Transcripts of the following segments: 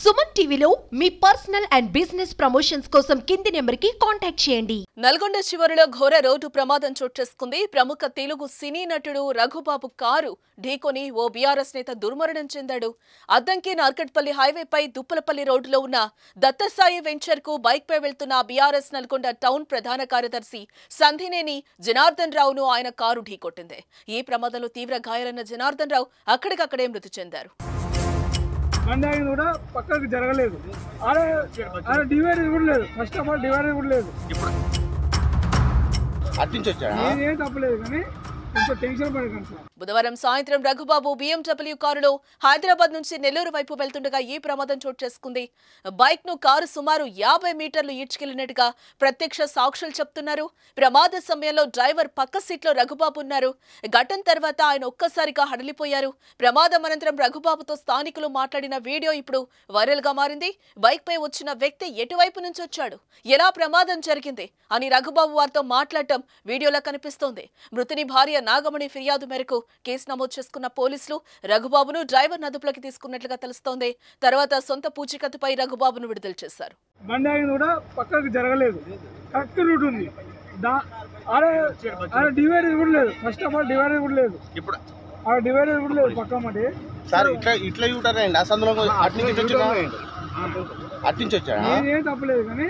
సుమన్ టీవీలో మీ personal and business promotions కోసం కింది నెంబర్కి కాంటాక్ట్ చేయండి. నల్గొండ చివరిలో ఘోర రోడ్డు ప్రమాదం చోటు చేసుకుంది. ప్రముఖ తెలుగు సినీ నటుడు రఘుబాబు కారు ఢీకొని ఓ బీఆర్ఎస్ నేత దుర్మరణం చెందాడు. అద్దంకి నార్కట్పల్లి హైవేపై దుప్పలపల్లి రోడ్డులో ఉన్న దత్తసాయి వెంచర్ కు బైక్ పై వెళ్తున్న బీఆర్ఎస్ నల్గొండ టౌన్ ప్రధాన కార్యదర్శి సంధినేని జనార్దన్ రావును ఆయన కారు ఢీకొట్టింది. ఈ ప్రమాదంలో తీవ్ర గాయాలైన జనార్దన్ రావు అక్కడికక్కడే మృతి చెందారు. మందాగిన కూడా పక్కకు జరగలేదు. డివైడర్ కూడా లేదు. ఫస్ట్ ఆఫ్ ఆల్ డివైడర్ కూడా లేదు. ఏం తప్పలేదు కానీ కొంచెం టెన్షన్ పడకండి సార్. బుధవారం సాయంత్రం రఘుబాబు BMW కారులో హైదరాబాద్ నుంచి నెల్లూరు వైపు వెళ్తుండగా ఈ ప్రమాదం చోటు చేసుకుంది. బైక్ ను కారు సుమారు 50 మీటర్లు ఈడ్చుకెళ్లినట్టుగా ప్రత్యక్ష సాక్షులు చెప్తున్నారు. ప్రమాద సమయంలో డ్రైవర్ పక్క సీట్లో రఘుబాబు ఉన్నారు. ఘటన తర్వాత ఆయన ఒక్కసారిగా హడలిపోయారు. ప్రమాదం అనంతరం రఘుబాబుతో స్థానికులు మాట్లాడిన వీడియో ఇప్పుడు వైరల్ గా మారింది. బైక్ పై వచ్చిన వ్యక్తి ఎటువైపు నుంచి వచ్చాడు, ఎలా ప్రమాదం జరిగింది అని రఘుబాబు వారితో మాట్లాడటం వీడియోలో కనిపిస్తోంది. మృతుని భార్య నాగమణి ఫిర్యాదు మేరకు కేసు నమోదు చేసుకున్న పోలీసులు రఘుబాబును డ్రైవర్ అదుపులోకి తీసుకున్నట్లుగా తెలుస్తోంది. తర్వాత సొంత పూచీకత్తుపై రఘుబాబును విడుదల చేశారు. మందాగిన కూడా పక్కకు జరగలేదు. కరెక్ట్ రూట్ ఉంది. డివైడర్ కూడా లేదు. ఫస్ట్ ఆఫ్ ఆల్ డివైడర్ కూడా లేదు. డివైడర్ కూడా లేదు పక్క మాట. సార్ ఇట్లా చూడారండి ఏం తప్పలేదు కానీ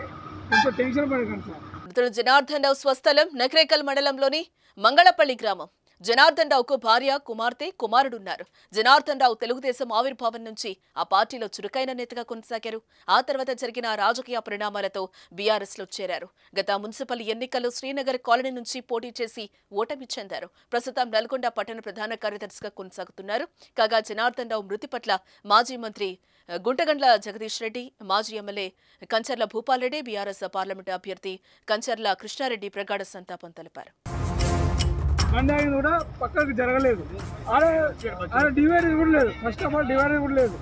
కొంచెం టెన్షన్ పడకండి సార్. మృతుడు జనార్దన్ రావు స్వస్థలం నకరేకల్ మండలంలోని మంగళపల్లి గ్రామం. జనార్దన్ రావుకు భార్య, కుమార్తె, కుమారుడున్నారు. జనార్దన్ రావు తెలుగుదేశం ఆవిర్భావం నుంచి ఆ పార్టీలో చురుకైన నేతగా కొనసాగారు. ఆ తర్వాత జరిగిన రాజకీయ పరిణామాలతో బీఆర్ఎస్ లో చేరారు. గత మున్సిపల్ ఎన్నికల్లో శ్రీనగర్ కాలనీ నుంచి పోటీ చేసి ఓటమి చెందారు. ప్రస్తుతం నల్గొండ పట్టణ ప్రధాన కార్యదర్శిగా కొనసాగుతున్నారు. కాగా జనార్దన్ రావు మృతి పట్ల మాజీ మంత్రి గుంటగండ్ల జగదీష్ రెడ్డి, మాజీ MLA Kancharla Bhupal Reddy, BRS parliament అభ్యర్థి కంచర్ల కృష్ణారెడ్డి ప్రగాఢ సంతాపం తెలిపారు. మందాగిన కూడా పక్కకు జరగలేదు. డివైడర్ కూడా లేదు. ఫస్ట్ ఆఫ్ ఆల్ డివైడర్ కూడా లేదు.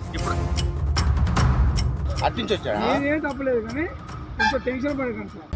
ఏం తప్పలేదు కానీ కొంచెం టెన్షన్ పడకండి సార్.